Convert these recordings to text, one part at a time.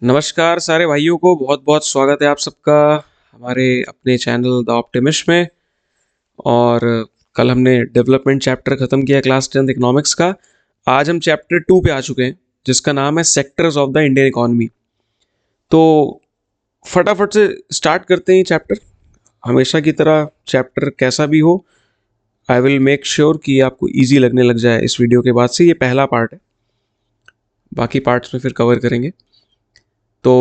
नमस्कार सारे भाइयों को बहुत बहुत स्वागत है आप सबका हमारे अपने चैनल द ऑप्टिमिस्ट में। और कल हमने डेवलपमेंट चैप्टर ख़त्म किया क्लास 10th इकोनॉमिक्स का। आज हम चैप्टर 2 पे आ चुके हैं जिसका नाम है sectors of the Indian economy. तो फटाफट से स्टार्ट करते हैं ये चैप्टर। हमेशा की तरह चैप्टर कैसा भी हो, आई विल मेक श्योर कि आपको ईजी लगने लग जाए इस वीडियो के बाद से। ये पहला पार्ट है, बाकी पार्ट्स में फिर कवर करेंगे। तो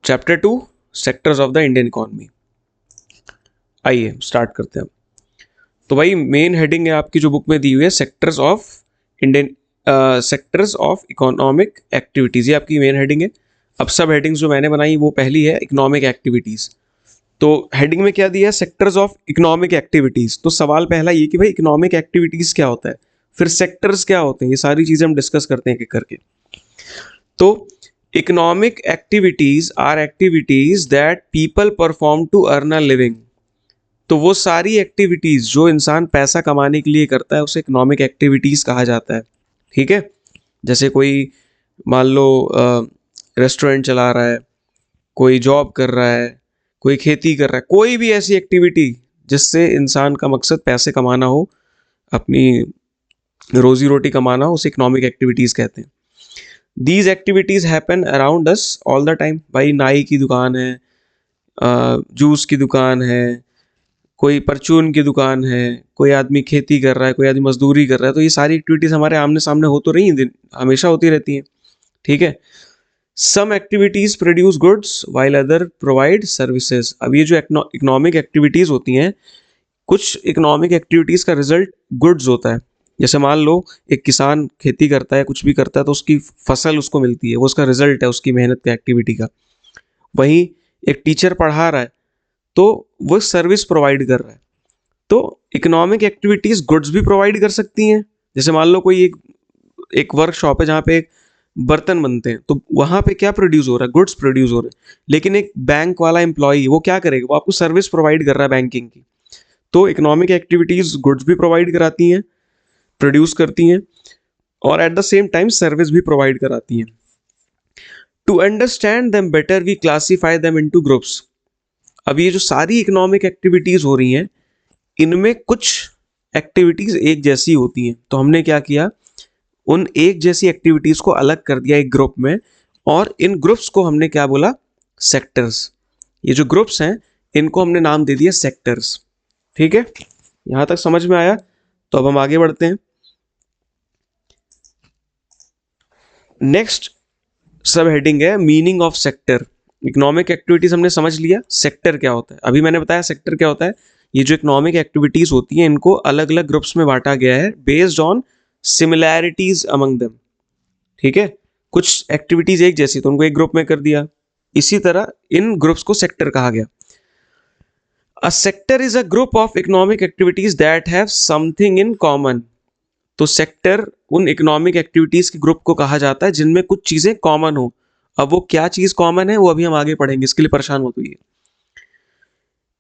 chapter 2 sectors of the Indian economy, आइए स्टार्ट करते हैं। तो भाई मेन हेडिंग है आपकी जो बुक में दी हुई है, sectors of Indian sectors of economic activities, ये आपकी मेन हेडिंग है। अब सब हेडिंग्स जो मैंने बनाई वो पहली है इकोनॉमिक एक्टिविटीज़। तो हेडिंग में क्या दिया है, सेक्टर्स ऑफ इकोनॉमिक एक्टिविटीज़। तो सवाल पहला ये कि भाई इकोनॉमिक एक्टिविटीज़ क्या होता है, फिर सेक्टर्स क्या होते हैं, ये सारी चीज़ें हम डिस्कस करते हैं एक एक करके। तो economic activities are activities that people perform to earn a living. तो वो सारी एक्टिविटीज़ जो इंसान पैसा कमाने के लिए करता है उसे इकोनॉमिक एक्टिविटीज़ कहा जाता है। ठीक है, जैसे कोई मान लो रेस्टोरेंट चला रहा है, कोई जॉब कर रहा है, कोई खेती कर रहा है, कोई भी ऐसी एक्टिविटी जिससे इंसान का मकसद पैसे कमाना हो, अपनी रोजी रोटी कमाना हो, उसे इकोनॉमिक एक्टिविटीज़ कहते हैं। These activities happen around us all the time. भाई नाई की दुकान है, जूस की दुकान है, कोई परचून की दुकान है, कोई आदमी खेती कर रहा है, कोई आदमी मजदूरी कर रहा है। तो ये सारी एक्टिविटीज़ हमारे आमने सामने हो तो रही हैं, दिन हमेशा होती रहती हैं। ठीक है, some activities produce goods while other provide services. अब ये जो इकोनॉमिक एक्टिविटीज़ होती हैं, कुछ इकोनॉमिक एक्टिविटीज़ का रिजल्ट गुड्स होता है। जैसे मान लो एक किसान खेती करता है, कुछ भी करता है, तो उसकी फसल उसको मिलती है, वो उसका रिजल्ट है उसकी मेहनत का, एक्टिविटी का। वहीं एक टीचर पढ़ा रहा है तो वो सर्विस प्रोवाइड कर रहा है। तो इकोनॉमिक एक्टिविटीज़ गुड्स भी प्रोवाइड कर सकती हैं। जैसे मान लो कोई एक एक वर्कशॉप है जहाँ पे बर्तन बनते हैं, तो वहाँ पे क्या प्रोड्यूस हो रहा है, गुड्स प्रोड्यूस हो रहे हैं। लेकिन एक बैंक वाला एम्प्लॉई वो क्या करेगा, वो आपको सर्विस प्रोवाइड कर रहा है बैंकिंग की। तो इकोनॉमिक एक्टिविटीज़ गुड्स भी प्रोवाइड कराती हैं, प्रोड्यूस करती हैं, और at the same time service भी प्रोवाइड कराती हैं। To understand them better we classify them into groups. अब ये जो सारी इकोनॉमिक एक्टिविटीज़ हो रही हैं, इनमें कुछ एक्टिविटीज़ एक जैसी होती हैं। तो हमने क्या किया, उन एक जैसी एक्टिविटीज़ को अलग कर दिया एक ग्रुप में, और इन ग्रुप्स को हमने क्या बोला, सेक्टर्स। ये जो ग्रुप्स हैं इनको हमने नाम दे दिया सेक्टर्स। ठीक है, यहाँ तक समझ में आया? तो अब हम आगे बढ़ते हैं। नेक्स्ट सब हेडिंग है meaning of sector. Economic activities हमने समझ लिया, सेक्टर क्या होता है अभी मैंने बताया सेक्टर क्या होता है। ये जो इकोनॉमिक एक्टिविटीज होती हैं इनको अलग अलग ग्रुप्स में बांटा गया है based on similarities among them. ठीक है, कुछ एक्टिविटीज एक जैसी तो उनको एक ग्रुप में कर दिया, इसी तरह इन ग्रुप्स को सेक्टर कहा गया। A sector is a group of economic activities that have something in common. तो सेक्टर उन इकोनॉमिक एक्टिविटीज के ग्रुप को कहा जाता है जिनमें कुछ चीजें कॉमन हो। अब वो क्या चीज कॉमन है वो अभी हम आगे पढ़ेंगे, इसके लिए परेशान मत होइए।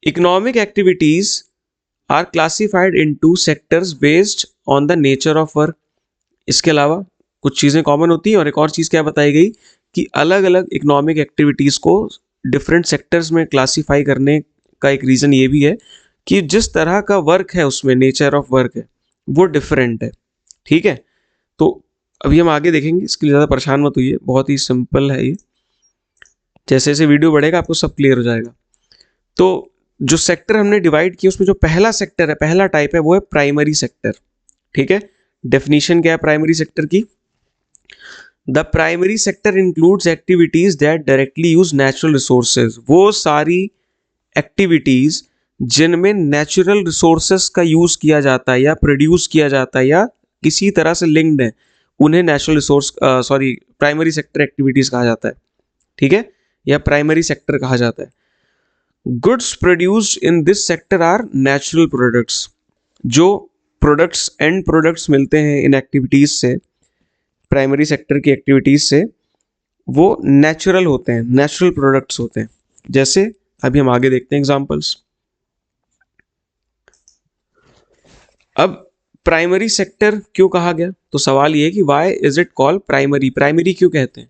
Economic activities are classified into sectors based on the nature of work. इसके अलावा कुछ चीजें कॉमन होती हैं, और एक और चीज क्या बताई गई कि अलग अलग इकोनॉमिक एक्टिविटीज को डिफरेंट सेक्टर्स में क्लासिफाई करने का एक रीजन ये भी है कि जिस तरह का वर्क है उसमें नेचर ऑफ वर्क है वो डिफरेंट है। ठीक है, तो अभी हम आगे देखेंगे, इसके लिए ज़्यादा परेशान मत होइए, बहुत ही सिंपल है ये। जैसे जैसे वीडियो बढ़ेगा आपको सब क्लियर हो जाएगा। तो जो सेक्टर हमने डिवाइड किया उसमें जो पहला सेक्टर है, पहला टाइप है, वो है प्राइमरी सेक्टर। ठीक है, डेफिनेशन क्या है प्राइमरी सेक्टर की? The primary sector includes activities that directly use natural resources. वो सारी एक्टिविटीज जिनमें नेचुरल रिसोर्सेज का यूज किया जाता है या प्रोड्यूस किया जाता है या किसी तरह से लिंक्ड है, उन्हें natural resource primary sector activities कहा जाता है। ठीक है, या प्राइमरी सेक्टर कहा जाता है। Goods produced in this sector are natural products. जो प्रोडक्ट्स एंड प्रोडक्ट्स मिलते हैं इन एक्टिविटीज से, प्राइमरी सेक्टर की एक्टिविटीज से, वो नेचुरल होते हैं, नेचुरल प्रोडक्ट्स होते हैं। जैसे अभी हम आगे देखते हैं एग्जांपल्स। अब प्राइमरी सेक्टर क्यों कहा गया, तो सवाल ये है कि why is it called primary, primary क्यों कहते हैं?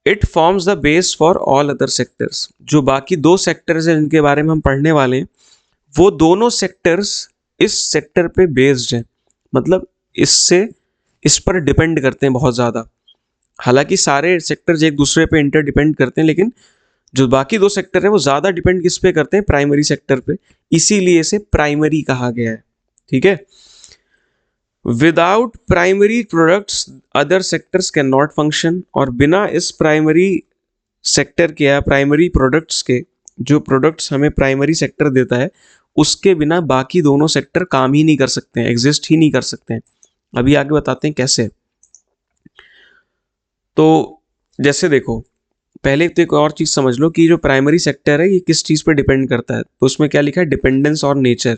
It forms the base for all other sectors. जो बाकी दो सेक्टर्स हैं जिनके बारे में हम पढ़ने वाले हैं, वो दोनों सेक्टर्स इस सेक्टर पे बेस्ड हैं, मतलब इससे इस पर डिपेंड करते हैं बहुत ज़्यादा। हालांकि सारे सेक्टर्स एक दूसरे पे इंटर डिपेंड करते हैं, लेकिन जो बाकी दो सेक्टर है वो ज़्यादा डिपेंड किस पे करते हैं, प्राइमरी सेक्टर पे, इसीलिए इसे प्राइमरी कहा गया है। ठीक है। Without primary products other sectors can not function, और बिना इस प्राइमरी सेक्टर के या प्राइमरी प्रोडक्ट्स के, जो प्रोडक्ट्स हमें प्राइमरी सेक्टर देता है, उसके बिना बाकी दोनों सेक्टर काम ही नहीं कर सकते हैं, एग्जिस्ट ही नहीं कर सकते हैं। अभी आगे बताते हैं कैसे। तो जैसे देखो, पहले तो एक और चीज समझ लो कि जो प्राइमरी सेक्टर है ये किस चीज पर डिपेंड करता है। तो उसमें क्या लिखा है, डिपेंडेंस और नेचर।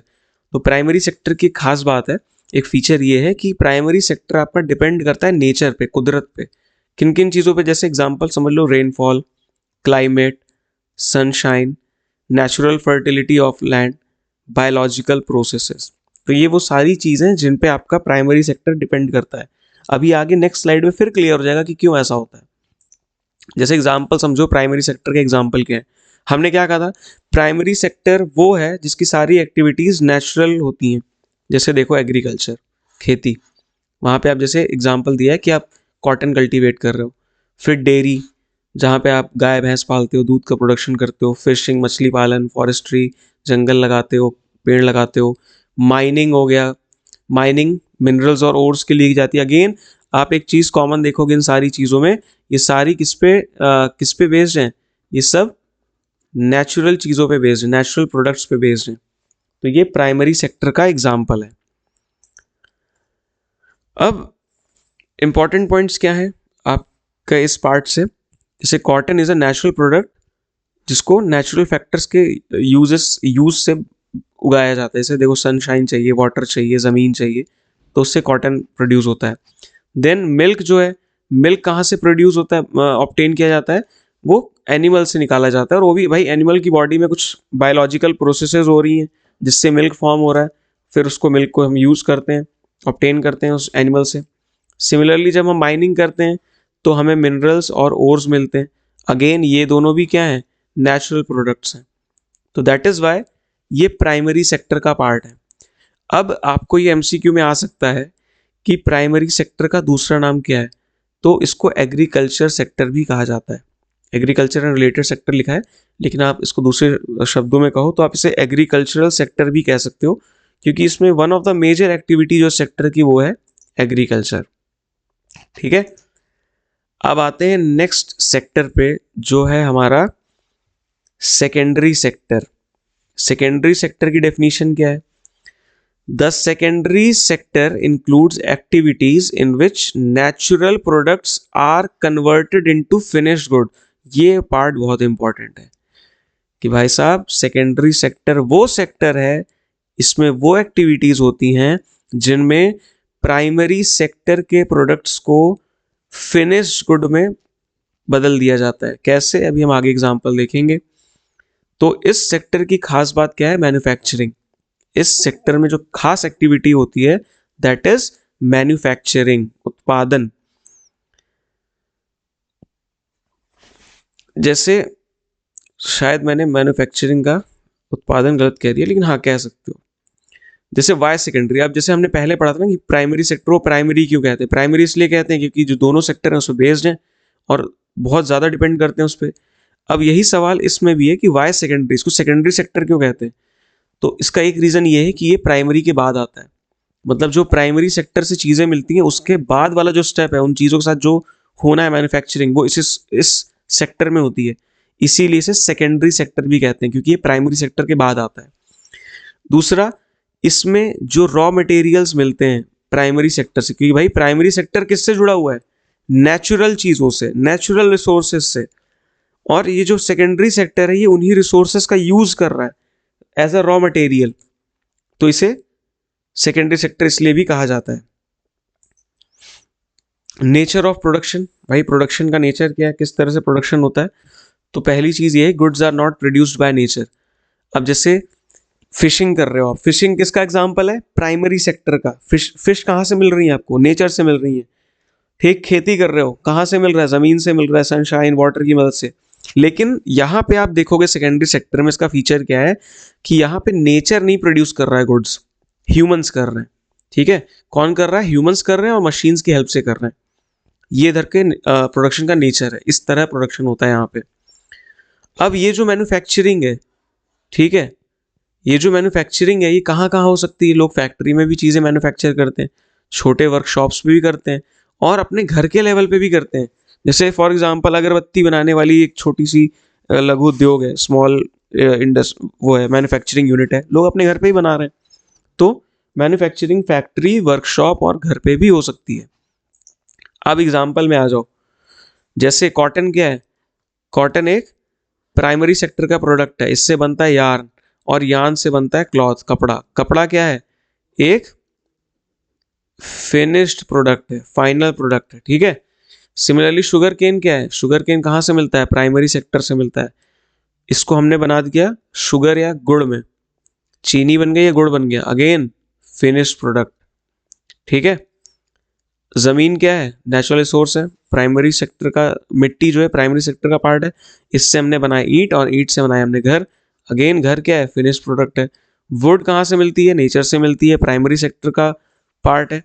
तो प्राइमरी सेक्टर की खास बात है, एक फीचर ये है कि प्राइमरी सेक्टर आपका डिपेंड करता है नेचर पे, कुदरत पे। किन किन चीज़ों पे, जैसे एग्जांपल समझ लो, rainfall, climate, sunshine, natural fertility of land, biological processes. तो ये वो सारी चीज़ें जिन पे आपका प्राइमरी सेक्टर डिपेंड करता है। अभी आगे नेक्स्ट स्लाइड में फिर क्लियर हो जाएगा कि क्यों ऐसा होता है। जैसे एग्जांपल समझो, प्राइमरी सेक्टर के एग्जांपल क्या है। हमने क्या कहा था, प्राइमरी सेक्टर वो है जिसकी सारी एक्टिविटीज़ नेचुरल होती हैं। जैसे देखो एग्रीकल्चर, खेती, वहाँ पे आप जैसे एग्जांपल दिया है कि आप कॉटन कल्टीवेट कर रहे हो। फिर डेयरी, जहाँ पे आप गाय भैंस पालते हो, दूध का प्रोडक्शन करते हो। फिशिंग, मछली पालन, फॉरेस्ट्री, जंगल लगाते हो, पेड़ लगाते हो। माइनिंग हो गया, माइनिंग मिनरल्स और ओर्स के लिए की जाती है। अगेन आप एक चीज़ कॉमन देखोगे इन सारी चीज़ों में, ये सारी किस पे बेस्ड हैं, ये सब नेचुरल चीज़ों पे बेस्ड है, नेचुरल प्रोडक्ट्स पे बेस्ड है। तो ये प्राइमरी सेक्टर का एग्जाम्पल है। अब इंपॉर्टेंट पॉइंट्स क्या है आपका इस पार्ट से। जैसे cotton is a natural product जिसको नेचुरल फैक्टर्स के यूज से उगाया जाता है। जैसे देखो, सनशाइन चाहिए, वाटर चाहिए, ज़मीन चाहिए, तो उससे कॉटन प्रोड्यूस होता है। देन मिल्क जो है, मिल्क कहाँ से प्रोड्यूस होता है, ऑब्टेन किया जाता है, वो एनिमल से निकाला जाता है। और वो भी भाई एनिमल की बॉडी में कुछ बायोलॉजिकल प्रोसेसेस हो रही हैं जिससे मिल्क फॉर्म हो रहा है। फिर उसको मिल्क को हम यूज़ करते हैं, ऑब्टेन करते हैं उस एनिमल से। सिमिलरली जब हम माइनिंग करते हैं तो हमें मिनरल्स और ओर्स मिलते हैं। अगेन ये दोनों भी क्या हैं, नेचुरल प्रोडक्ट्स हैं। तो दैट इज़ वाई ये प्राइमरी सेक्टर का पार्ट है। अब आपको ये एमसीक्यू में आ सकता है कि प्राइमरी सेक्टर का दूसरा नाम क्या है, तो इसको एग्रीकल्चर सेक्टर भी कहा जाता है। एग्रीकल्चर एंड रिलेटेड सेक्टर लिखा है, लेकिन आप इसको दूसरे शब्दों में कहो तो आप इसे एग्रीकल्चरल सेक्टर भी कह सकते हो, क्योंकि इसमें one of the major activity जो सेक्टर की वो है एग्रीकल्चर। ठीक है। अब आते हैं नेक्स्ट सेक्टर पे, जो है हमारा सेकेंडरी सेक्टर। सेकेंडरी सेक्टर की डेफिनेशन क्या है? The secondary sector includes activities in which natural products are converted into finished good. ये पार्ट बहुत इंपॉर्टेंट है कि भाई साहब, सेकेंडरी सेक्टर वो सेक्टर है, इसमें वो एक्टिविटीज होती हैं जिनमें प्राइमरी सेक्टर के प्रोडक्ट्स को फिनिश्ड गुड में बदल दिया जाता है। कैसे, अभी हम आगे एग्जांपल देखेंगे। तो इस सेक्टर की खास बात क्या है? मैन्युफैक्चरिंग। इस सेक्टर में जो खास एक्टिविटी होती है दैट इज मैन्युफैक्चरिंग, उत्पादन। जैसे शायद मैंने मैन्युफैक्चरिंग का उत्पादन गलत कह दिया, लेकिन हाँ कह सकते हो। जैसे वाई सेकेंडरी, अब जैसे हमने पहले पढ़ा था ना कि प्राइमरी सेक्टर, वो प्राइमरी क्यों कहते हैं? प्राइमरी इसलिए कहते हैं क्योंकि जो दोनों सेक्टर हैं उस पर बेस्ड हैं और बहुत ज़्यादा डिपेंड करते हैं उस पर। अब यही सवाल इसमें भी है कि वाई सेकेंडरी, इसको सेकेंडरी सेक्टर क्यों कहते हैं? तो इसका एक रीज़न ये है कि ये प्राइमरी के बाद आता है। मतलब जो प्राइमरी सेक्टर से चीज़ें मिलती हैं उसके बाद वाला जो स्टेप है, उन चीज़ों के साथ जो होना है मैन्युफैक्चरिंग, वो इस सेक्टर में होती है। इसीलिए इसे सेकेंडरी सेक्टर भी कहते हैं, क्योंकि ये प्राइमरी सेक्टर के बाद आता है। दूसरा, इसमें जो रॉ मटेरियल्स मिलते हैं प्राइमरी सेक्टर से, क्योंकि भाई प्राइमरी सेक्टर किससे जुड़ा हुआ है? नेचुरल चीज़ों से, नेचुरल रिसोर्सेज से। और ये जो सेकेंडरी सेक्टर है ये उन्हीं रिसोर्सेज का यूज़ कर रहा है एज अ रॉ मटेरियल, तो इसे सेकेंडरी सेक्टर इसलिए भी कहा जाता है। नेचर ऑफ प्रोडक्शन, भाई प्रोडक्शन का नेचर क्या है, किस तरह से प्रोडक्शन होता है? तो पहली चीज़ ये है, goods are not produced by nature. अब जैसे फिशिंग कर रहे हो आप, फिशिंग किसका एग्जाम्पल है? प्राइमरी सेक्टर का। फिश कहाँ से मिल रही है आपको? नेचर से मिल रही है। ठीक, खेती कर रहे हो, कहाँ से मिल रहा है? ज़मीन से मिल रहा है, सनशाइन वाटर की मदद से। लेकिन यहाँ पे आप देखोगे सेकेंडरी सेक्टर में इसका फीचर क्या है कि यहाँ पे नेचर नहीं प्रोड्यूस कर रहा है गुड्स, ह्यूमंस कर रहे हैं। ठीक है, कौन कर रहा है? ह्यूमंस कर रहे हैं और मशीन्स की हेल्प से कर रहे हैं। ये इधर के प्रोडक्शन का नेचर है, इस तरह प्रोडक्शन होता है यहाँ पे। अब ये जो मैन्युफैक्चरिंग है, ठीक है, ये जो मैन्युफैक्चरिंग है ये कहाँ कहाँ हो सकती है? लोग फैक्ट्री में भी चीज़ें मैन्युफैक्चर करते हैं, छोटे वर्कशॉप्स पे भी करते हैं, और अपने घर के लेवल पे भी करते हैं। जैसे फॉर एग्जांपल अगरबत्ती बनाने वाली एक छोटी सी लघु उद्योग है, स्मॉल वो है, मैन्युफैक्चरिंग यूनिट है, लोग अपने घर पे ही बना रहे हैं। तो मैन्युफैक्चरिंग फैक्ट्री, वर्कशॉप और घर पे भी हो सकती है। अब एग्जाम्पल में आ जाओ, जैसे कॉटन क्या है? कॉटन एक प्राइमरी सेक्टर का प्रोडक्ट है, इससे बनता है यार्न, और यार्न से बनता है क्लॉथ, कपड़ा। कपड़ा क्या है? एक फिनिश्ड प्रोडक्ट है, फाइनल प्रोडक्ट है। ठीक है, सिमिलरली शुगर केन क्या है? शुगर केन कहाँ से मिलता है? प्राइमरी सेक्टर से मिलता है। इसको हमने बना दिया शुगर या गुड़ में, चीनी बन गई या गुड़ बन गया, अगेन फिनिश्ड प्रोडक्ट। ठीक है, जमीन क्या है? नेचुरल रिसोर्स है, प्राइमरी सेक्टर का, मिट्टी जो है प्राइमरी सेक्टर का पार्ट है, इससे हमने बनाया ईंट, और ईंट से बनाया हमने घर, अगेन घर क्या है? फिनिश्ड प्रोडक्ट है। वुड कहाँ से मिलती है? नेचर से मिलती है, प्राइमरी सेक्टर का पार्ट है,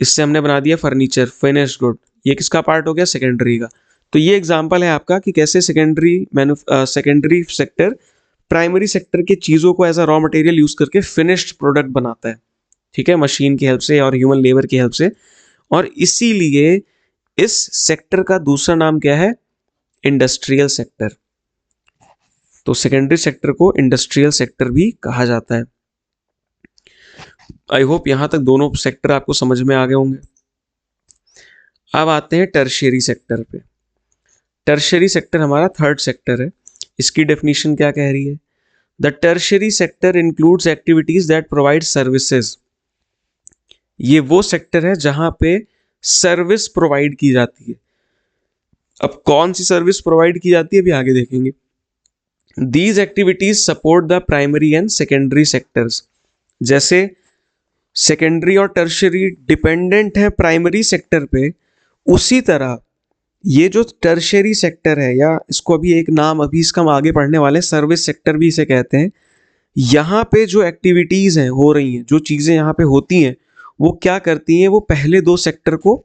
इससे हमने बना दिया फर्नीचर, फिनिश्ड गुड। ये किसका पार्ट हो गया? सेकेंडरी का। तो ये एग्जांपल है आपका कि कैसे सेकेंडरी सेक्टर प्राइमरी सेक्टर की चीज़ों को as a raw material use करके फिनिश्ड प्रोडक्ट बनाता है। ठीक है, मशीन की हेल्प से और ह्यूमन लेबर की हेल्प से। और इसीलिए इस सेक्टर का दूसरा नाम क्या है? Industrial sector. तो सेकेंडरी सेक्टर को इंडस्ट्रियल सेक्टर भी कहा जाता है। आई होप यहां तक दोनों सेक्टर आपको समझ में आ गए होंगे। अब आते हैं टर्शियरी सेक्टर पे। टर्शियरी सेक्टर हमारा थर्ड सेक्टर है। इसकी डेफिनेशन क्या कह रही है? The tertiary sector includes activities that provide services. ये वो सेक्टर है जहां पे सर्विस प्रोवाइड की जाती है। अब कौन सी सर्विस प्रोवाइड की जाती है अभी आगे देखेंगे। These activities support the primary and secondary sectors. जैसे सेकेंडरी और टर्शियरी डिपेंडेंट है प्राइमरी सेक्टर पे, उसी तरह ये जो टर्शियरी सेक्टर है, या इसको अभी एक नाम अभी इसका हम आगे पढ़ने वाले हैं, सर्विस सेक्टर भी इसे कहते हैं। यहाँ पे जो एक्टिविटीज़ हैं हो रही हैं, जो चीज़ें यहाँ पे होती हैं, वो क्या करती हैं? वो पहले दो सेक्टर को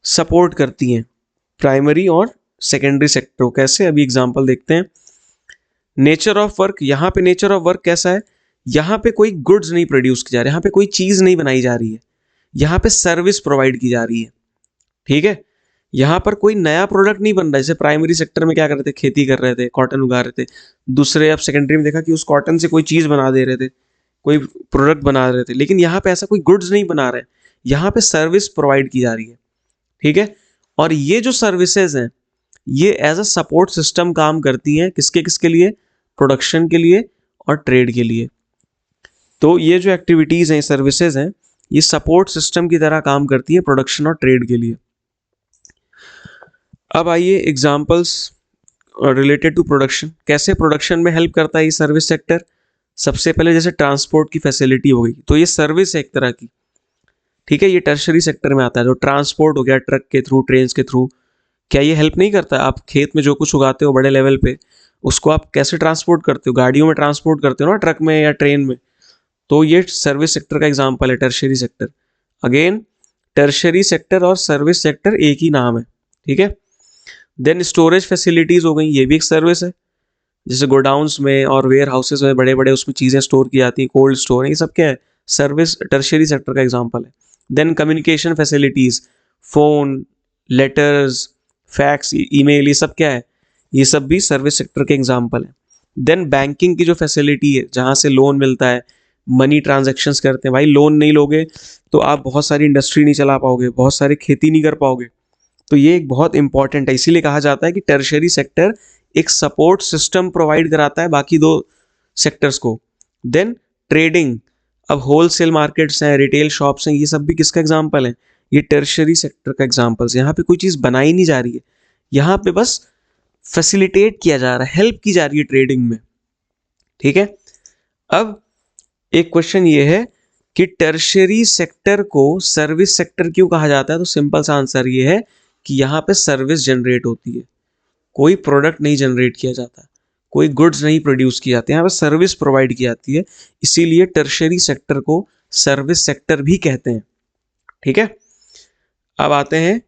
सपोर्ट करती हैं, प्राइमरी और सेकेंडरी सेक्टर को। कैसे? अभी एग्जांपल देखते हैं। नेचर ऑफ वर्क, यहाँ पे नेचर ऑफ वर्क कैसा है? यहाँ पे कोई गुड्स नहीं प्रोड्यूस की जा रही है, यहाँ पे कोई चीज़ नहीं बनाई जा रही है, यहाँ पे सर्विस प्रोवाइड की जा रही है। ठीक है, यहाँ पर कोई नया प्रोडक्ट नहीं बन रहा है। जैसे प्राइमरी सेक्टर में क्या कर रहे थे? खेती कर रहे थे, कॉटन उगा रहे थे। दूसरे अब सेकेंडरी में देखा कि उस कॉटन से कोई चीज़ बना दे रहे थे, कोई प्रोडक्ट बना रहे थे। लेकिन यहाँ पे ऐसा कोई गुड्स नहीं बना रहे, यहाँ पे सर्विस प्रोवाइड की जा रही है। ठीक है, और ये जो सर्विसेज हैं ये एज अ सपोर्ट सिस्टम काम करती हैं, किसके किसके लिए? प्रोडक्शन के लिए और ट्रेड के लिए। तो ये जो एक्टिविटीज़ हैं, सर्विसेज हैं, ये सपोर्ट सिस्टम की तरह काम करती है प्रोडक्शन और ट्रेड के लिए। अब आइए एग्जांपल्स रिलेटेड टू प्रोडक्शन। कैसे प्रोडक्शन में हेल्प करता है ये सर्विस सेक्टर? सबसे पहले जैसे ट्रांसपोर्ट की फैसिलिटी हो गई, तो ये सर्विस है एक तरह की। ठीक है, ये टर्शरी सेक्टर में आता है। जो ट्रांसपोर्ट हो गया ट्रक के थ्रू, ट्रेन के थ्रू, क्या ये हेल्प नहीं करता? आप खेत में जो कुछ उगाते हो बड़े लेवल पे, उसको आप कैसे ट्रांसपोर्ट करते हो? गाड़ियों में ट्रांसपोर्ट करते हो ना, ट्रक में या ट्रेन में। तो ये सर्विस सेक्टर का एग्जाम्पल है, tertiary sector. Again tertiary sector और सर्विस सेक्टर एक ही नाम है। ठीक है, देन स्टोरेज फैसिलिटीज हो गई, ये भी एक सर्विस है। जैसे गोडाउन्स में और वेयर हाउसेज में बड़े बड़े उसमें चीज़ें स्टोर की जाती हैं, कोल्ड स्टोर, ये सब क्या है? सर्विस, टर्शरी सेक्टर का एग्जाम्पल है। Then communication facilities, phone, letters, fax, email, ये सब क्या है? ये सब भी सर्विस सेक्टर के एग्जाम्पल है। देन बैंकिंग की जो फैसिलिटी है, जहाँ से लोन मिलता है, मनी ट्रांजेक्शन्स करते हैं। भाई लोन नहीं लोगे तो आप बहुत सारी इंडस्ट्री नहीं चला पाओगे, बहुत सारी खेती नहीं कर पाओगे। तो ये एक बहुत इंपॉर्टेंट है, इसीलिए कहा जाता है कि टर्शियरी सेक्टर एक सपोर्ट सिस्टम प्रोवाइड कराता है बाकी दो सेक्टर्स को। देन ट्रेडिंग, अब होलसेल मार्केट्स हैं, रिटेल शॉप्स हैं, ये सब भी किसका एग्जांपल है? ये टर्शियरी सेक्टर का एग्जांपल्स। यहाँ पे कोई चीज़ बनाई नहीं जा रही है, यहाँ पे बस फैसिलिटेट किया जा रहा है, हेल्प की जा रही है ट्रेडिंग में। ठीक है, अब एक क्वेश्चन ये है कि टर्शियरी सेक्टर को सर्विस सेक्टर क्यों कहा जाता है, तो सिंपल सा आंसर ये है कि यहाँ पे सर्विस जनरेट होती है, कोई प्रोडक्ट नहीं जनरेट किया जाता, कोई गुड्स नहीं प्रोड्यूस किए जाते, यहाँ पे सर्विस प्रोवाइड की जाती है, इसीलिए टर्शियरी सेक्टर को सर्विस सेक्टर भी कहते हैं। ठीक है, अब आते हैं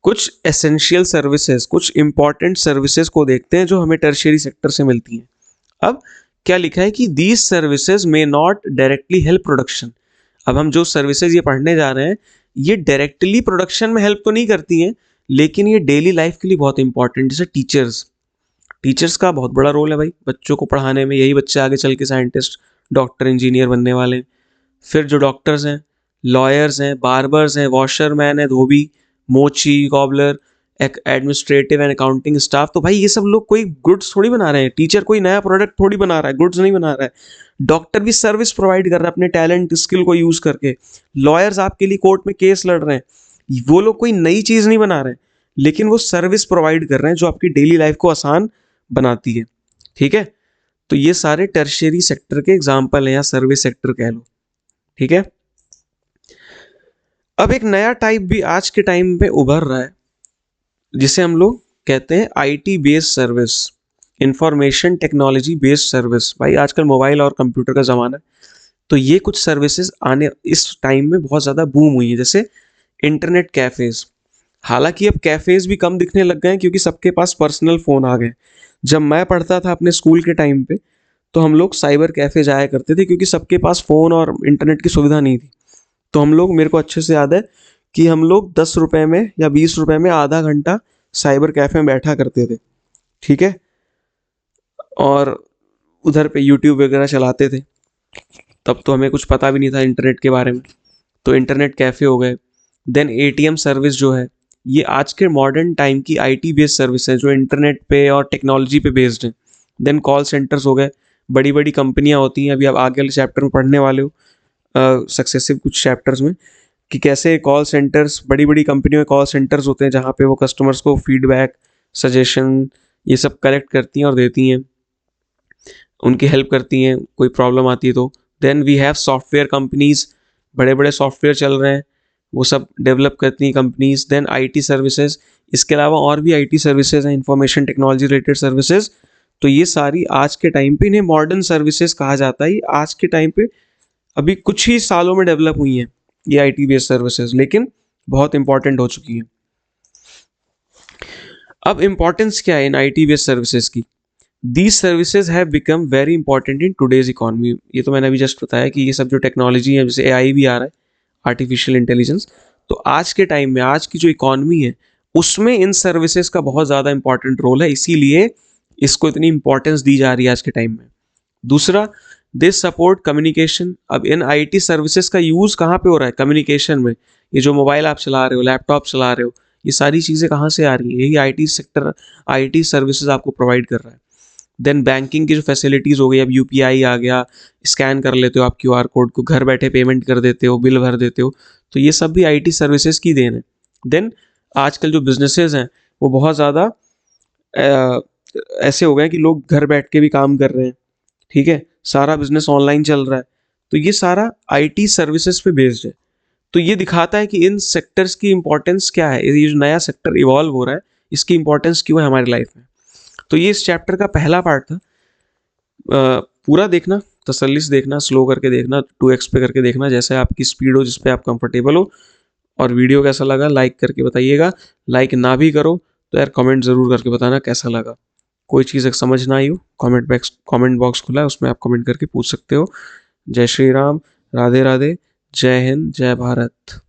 कुछ एसेंशियल सर्विसेज, कुछ इंपॉर्टेंट सर्विसेज को देखते हैं जो हमें टर्शियरी सेक्टर से मिलती हैं। अब क्या लिखा है कि these services may not directly help production. अब हम जो सर्विसेज ये पढ़ने जा रहे हैं ये डायरेक्टली प्रोडक्शन में हेल्प तो नहीं करती हैं, लेकिन ये डेली लाइफ के लिए बहुत इंपॉर्टेंट। जैसे टीचर्स का बहुत बड़ा रोल है भाई बच्चों को पढ़ाने में, यही बच्चे आगे चल के साइंटिस्ट, डॉक्टर, इंजीनियर बनने वाले हैं। फिर जो डॉक्टर्स हैं, लॉयर्स हैं, बार्बर्स हैं, वॉशरमैन है, धोबी, मोची, cobbler, administrative and accounting staff, तो भाई ये सब लोग कोई गुड्स थोड़ी बना रहे हैं। टीचर कोई नया प्रोडक्ट थोड़ी बना रहा है, गुड्स नहीं बना रहा है। डॉक्टर भी सर्विस प्रोवाइड कर रहा है अपने टैलेंट स्किल को यूज करके। लॉयर्स आपके लिए कोर्ट में केस लड़ रहे हैं, वो लोग कोई नई चीज नहीं बना रहे हैं, लेकिन वो सर्विस प्रोवाइड कर रहे हैं जो आपकी डेली लाइफ को आसान बनाती है। ठीक है, तो ये सारे टर्शियरी सेक्टर के एग्जाम्पल हैं या सर्विस सेक्टर कह लो। ठीक है, अब एक नया टाइप भी आज के टाइम पे उभर रहा है जिसे हम लोग कहते हैं IT based service, information technology based service. भाई आजकल मोबाइल और कंप्यूटर का ज़माना है, तो ये कुछ सर्विसेज आने इस टाइम में बहुत ज़्यादा बूम हुई है। जैसे इंटरनेट कैफ़ेज़, हालांकि अब कैफ़ेज़ भी कम दिखने लग गए हैं क्योंकि सबके पास पर्सनल फ़ोन आ गए। जब मैं पढ़ता था अपने स्कूल के टाइम पे तो हम लोग साइबर कैफ़े जाया करते थे क्योंकि सबके पास फ़ोन और इंटरनेट की सुविधा नहीं थी। तो हम लोग, मेरे को अच्छे से याद है कि हम लोग 10 रुपए में या 20 रुपए में आधा घंटा साइबर कैफ़े में बैठा करते थे। ठीक है, और उधर पे यूट्यूब वगैरह चलाते थे। तब तो हमें कुछ पता भी नहीं था इंटरनेट के बारे में, तो इंटरनेट कैफ़े हो गए। देन एटीएम सर्विस जो है, ये आज के मॉडर्न टाइम की आईटी बेस्ड सर्विस है जो इंटरनेट पे और टेक्नोलॉजी पे बेस्ड है। देन कॉल सेंटर्स हो गए, बड़ी बड़ी कंपनियां होती हैं, अभी आप आगे वाले चैप्टर में पढ़ने वाले हो सक्सेसिव कुछ चैप्टर्स में, कि कैसे कॉल सेंटर्स, बड़ी बड़ी कंपनियों में कॉल सेंटर्स होते हैं जहाँ पे वो कस्टमर्स को फीडबैक, सजेशन, ये सब कलेक्ट करती हैं और देती हैं, उनकी हेल्प करती हैं कोई प्रॉब्लम आती है तो। Then we have software companies, बड़े बड़े सॉफ्टवेयर चल रहे हैं, वो सब डेवलप करती हैं कंपनीज। देन आईटी सर्विसेज, इसके अलावा और भी आईटी सर्विसेज हैं, इंफॉर्मेशन टेक्नोलॉजी रिलेटेड सर्विसेज। तो ये सारी आज के टाइम पे इन्हें मॉडर्न सर्विसेज कहा जाता है। ये आज के टाइम पे अभी कुछ ही सालों में डेवलप हुई हैं ये आईटी बेस्ड सर्विसेज, लेकिन बहुत इंपॉर्टेंट हो चुकी हैं। अब इंपॉर्टेंस क्या है इन आईटी बेस्ड सर्विसेज की? These services have become very important in today's economy. ये तो मैंने अभी जस्ट बताया कि ये सब जो टेक्नोलॉजी है, जैसे एआई भी आ रहा है, आर्टिफिशियल इंटेलिजेंस, तो आज के टाइम में आज की जो इकोनॉमी है उसमें इन सर्विसेज का बहुत ज़्यादा इंपॉर्टेंट रोल है, इसीलिए इसको इतनी इंपॉर्टेंस दी जा रही है आज के टाइम में। दूसरा, दे सपोर्ट कम्युनिकेशन। अब इन आईटी सर्विसेज का यूज़ कहाँ पे हो रहा है? कम्युनिकेशन में। ये जो मोबाइल आप चला रहे हो, लैपटॉप चला रहे हो, ये सारी चीज़ें कहाँ से आ रही हैं? यही आईटी सेक्टर, आईटी सर्विसेज आपको प्रोवाइड कर रहा है। देन बैंकिंग की जो फैसिलिटीज़ हो गई, अब यूपीआई आ गया, स्कैन कर लेते हो आप क्यूआर कोड को, घर बैठे पेमेंट कर देते हो, बिल भर देते हो, तो ये सब भी आईटी सर्विसेज की देन है। देन आजकल जो बिजनेसेस हैं वो बहुत ज़्यादा ऐसे हो गए हैं कि लोग घर बैठ के भी काम कर रहे हैं। ठीक है, सारा बिजनेस ऑनलाइन चल रहा है, तो ये सारा आईटी सर्विसेज पे बेस्ड है। तो ये दिखाता है कि इन सेक्टर्स की इंपॉर्टेंस क्या है, ये जो नया सेक्टर इवॉल्व हो रहा है इसकी इंपॉर्टेंस क्यों है हमारी लाइफ में। तो ये इस चैप्टर का पहला पार्ट था। पूरा देखना, तसल्ली से देखना, स्लो करके देखना, 2x पे करके देखना, जैसे आपकी स्पीड हो, जिस पे आप कंफर्टेबल हो। और वीडियो कैसा लगा लाइक करके बताइएगा। लाइक ना भी करो तो यार कमेंट ज़रूर करके बताना कैसा लगा। कोई चीज़ अगर समझ ना आई हो, कमेंट बॉक्स खुला है, उसमें आप कमेंट करके पूछ सकते हो। जय श्री राम, राधे राधे, जय हिंद, जय भारत।